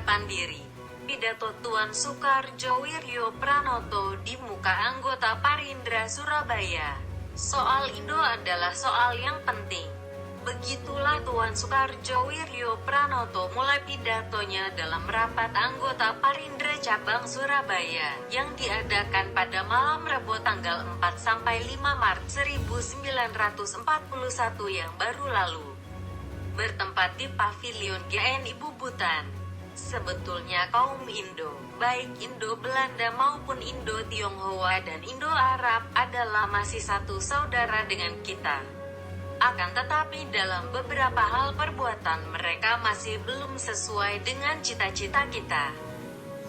pengharapan diri. Pidato Tuan Soekardjo Pranoto di muka anggota Parindra Surabaya. Soal Indo adalah soal yang penting. Begitulah Tuan Soekardjo Pranoto mulai pidatonya dalam rapat anggota Parindra Cabang Surabaya yang diadakan pada malam Rabu tanggal 4-5 Maret 1941 yang baru lalu. Bertempat di Pavilion GNI Bubutan. Sebetulnya kaum Indo, baik Indo-Belanda maupun Indo-Tionghoa dan Indo-Arab, adalah masih satu saudara dengan kita. Akan tetapi dalam beberapa hal perbuatan mereka masih belum sesuai dengan cita-cita kita.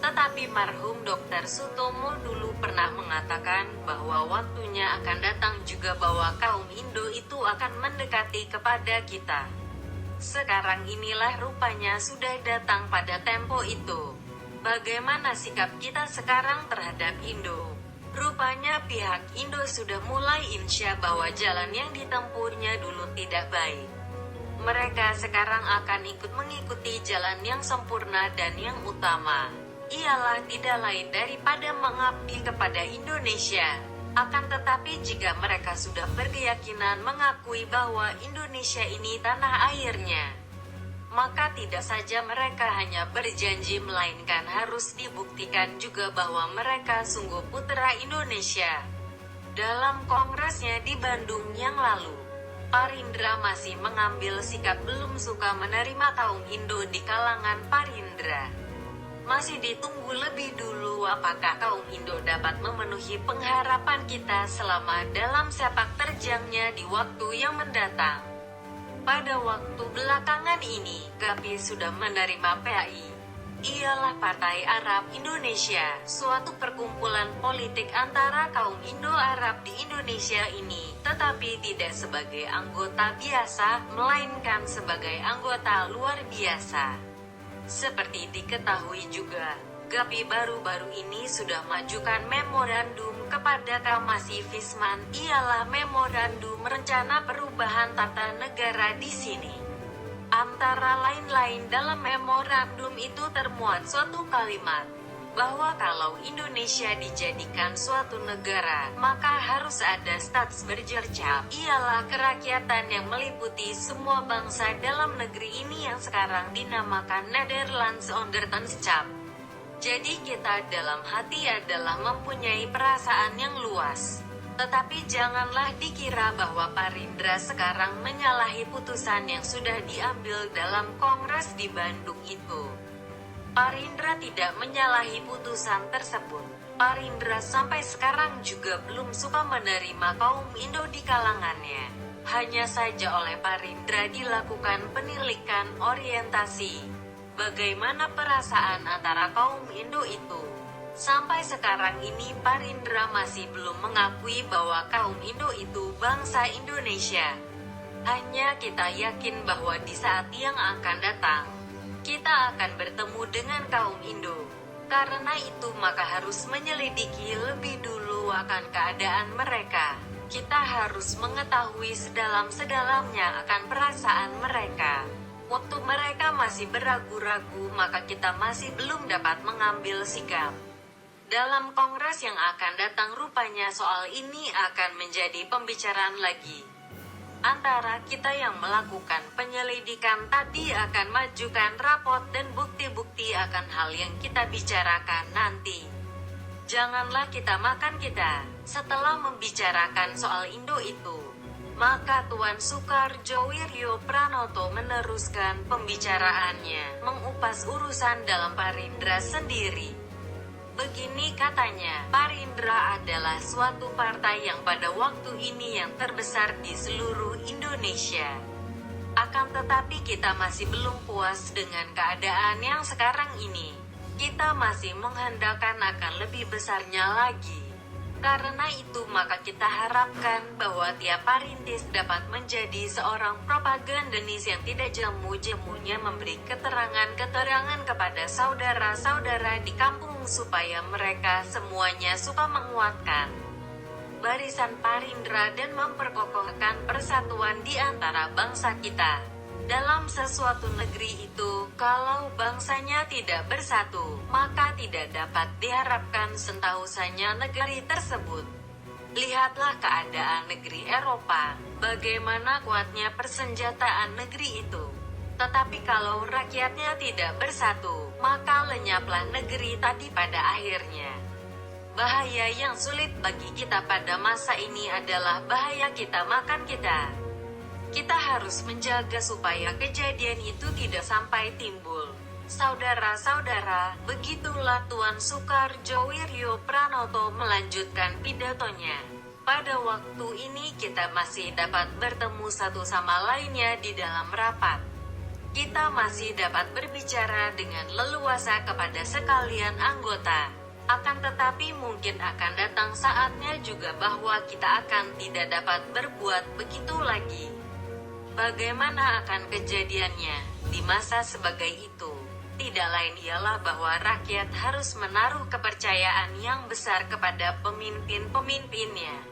Tetapi marhum Dr. Sutomo dulu pernah mengatakan bahwa waktunya akan datang juga bahwa kaum Indo itu akan mendekati kepada kita. Sekarang inilah rupanya sudah datang pada tempo itu. Bagaimana sikap kita sekarang terhadap Indo? Rupanya pihak Indo sudah mulai insya bahwa jalan yang ditempuhnya dulu tidak baik. Mereka sekarang akan ikut mengikuti jalan yang sempurna dan yang utama. Ialah tidak lain daripada mengabdi kepada Indonesia. Akan tetapi jika mereka sudah berkeyakinan mengakui bahwa Indonesia ini tanah airnya, maka tidak saja mereka hanya berjanji melainkan harus dibuktikan juga bahwa mereka sungguh putra Indonesia. Dalam kongresnya di Bandung yang lalu, Parindra masih mengambil sikap belum suka menerima kaum Indo di kalangan Parindra. Masih ditunggu lebih dulu apakah kaum Indo dapat memenuhi pengharapan kita selama dalam sepak terjangnya di waktu yang mendatang. Pada waktu belakangan ini, kami sudah menerima PAI. Ialah Partai Arab Indonesia, suatu perkumpulan politik antara kaum Indo-Arab di Indonesia ini, tetapi tidak sebagai anggota biasa, melainkan sebagai anggota luar biasa. Seperti diketahui juga, GAPI baru-baru ini sudah majukan memorandum kepada Kamasi Fisman, ialah memorandum rencana perubahan tata negara di sini. Antara lain-lain dalam memorandum itu termuat suatu kalimat, bahwa kalau Indonesia dijadikan suatu negara, maka harus ada status berjerjab, ialah kerakyatan yang meliputi semua bangsa dalam negeri ini yang sekarang dinamakan Nederlands Ondertenschap. Jadi kita dalam hati adalah mempunyai perasaan yang luas. Tetapi janganlah dikira bahwa Parindra sekarang menyalahi putusan yang sudah diambil dalam Kongres di Bandung itu. Parindra tidak menyalahi putusan tersebut. Parindra sampai sekarang juga belum suka menerima kaum Indo di kalangannya. Hanya saja oleh Parindra dilakukan penilikan orientasi. Bagaimana perasaan antara kaum Indo itu? Sampai sekarang ini Parindra masih belum mengakui bahwa kaum Indo itu bangsa Indonesia. Hanya kita yakin bahwa di saat yang akan datang, kita akan bertemu dengan kaum Indo. Karena itu maka harus menyelidiki lebih dulu akan keadaan mereka. Kita harus mengetahui sedalam-sedalamnya akan perasaan mereka. Waktu mereka masih beragu-ragu maka kita masih belum dapat mengambil sikap. Dalam kongres yang akan datang rupanya soal ini akan menjadi pembicaraan lagi. Antara kita yang melakukan penyelidikan tadi akan majukan rapot dan bukti-bukti akan hal yang kita bicarakan nanti. Janganlah kita makan kita. Setelah membicarakan soal Indo itu, maka Tuan Soekardjo Pranoto meneruskan pembicaraannya, mengupas urusan dalam Parindra sendiri. Begini katanya, Parindra adalah suatu partai yang pada waktu ini yang terbesar di seluruh Indonesia. Akan tetapi kita masih belum puas dengan keadaan yang sekarang ini. Kita masih menghendakkan akan lebih besarnya lagi. Karena itu maka kita harapkan bahwa tiap Parintis dapat menjadi seorang propagandanis yang tidak jemu-jemunya memberi keterangan-keterangan kepada saudara-saudara di kampung supaya mereka semuanya suka menguatkan barisan Parindra dan memperkokohkan persatuan di antara bangsa kita. Dalam sesuatu negeri itu, kalau bangsanya tidak bersatu, maka tidak dapat diharapkan sentausanya negeri tersebut. Lihatlah keadaan negeri Eropa, bagaimana kuatnya persenjataan negeri itu. Tetapi kalau rakyatnya tidak bersatu, maka lenyaplah negeri tadi pada akhirnya. Bahaya yang sulit bagi kita pada masa ini adalah bahaya kita makan kita. Kita harus menjaga supaya kejadian itu tidak sampai timbul. Saudara-saudara, begitulah Tuan Soekarjo Pranoto melanjutkan pidatonya. Pada waktu ini kita masih dapat bertemu satu sama lainnya di dalam rapat. Kita masih dapat berbicara dengan leluasa kepada sekalian anggota. Akan tetapi mungkin akan datang saatnya juga bahwa kita akan tidak dapat berbuat begitu lagi. Bagaimana akan kejadiannya di masa sebagai itu? Tidak lain ialah bahwa rakyat harus menaruh kepercayaan yang besar kepada pemimpin-pemimpinnya.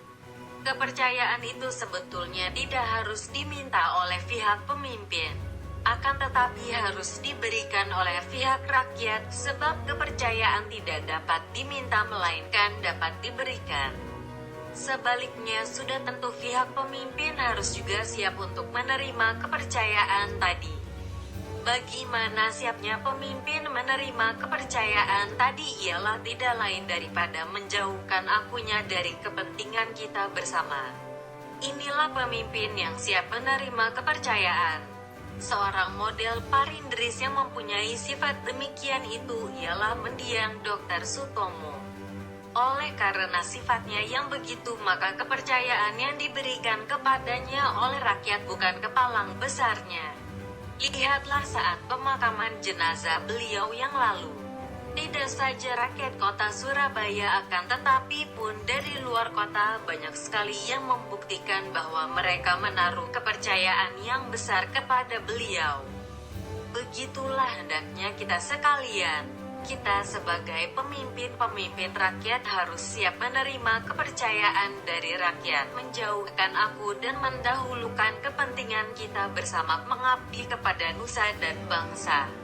Kepercayaan itu sebetulnya tidak harus diminta oleh pihak pemimpin, akan tetapi harus diberikan oleh pihak rakyat, sebab kepercayaan tidak dapat diminta melainkan dapat diberikan. Sebaliknya, sudah tentu pihak pemimpin harus juga siap untuk menerima kepercayaan tadi. Bagaimana siapnya pemimpin menerima kepercayaan tadi ialah tidak lain daripada menjauhkan akunya dari kepentingan kita bersama. Inilah pemimpin yang siap menerima kepercayaan. Seorang model parindris yang mempunyai sifat demikian itu ialah mendiang Dr. Sutomo. Oleh karena sifatnya yang begitu, maka kepercayaan yang diberikan kepadanya oleh rakyat bukan kepalang besarnya. Lihatlah saat pemakaman jenazah beliau yang lalu. Tidak saja rakyat kota Surabaya akan tetapi pun dari luar kota banyak sekali yang membuktikan bahwa mereka menaruh kepercayaan yang besar kepada beliau. Begitulah hendaknya kita sekalian. Kita sebagai pemimpin-pemimpin rakyat harus siap menerima kepercayaan dari rakyat, menjauhkan aku dan mendahulukan kepentingan kita bersama mengabdi kepada nusa dan bangsa.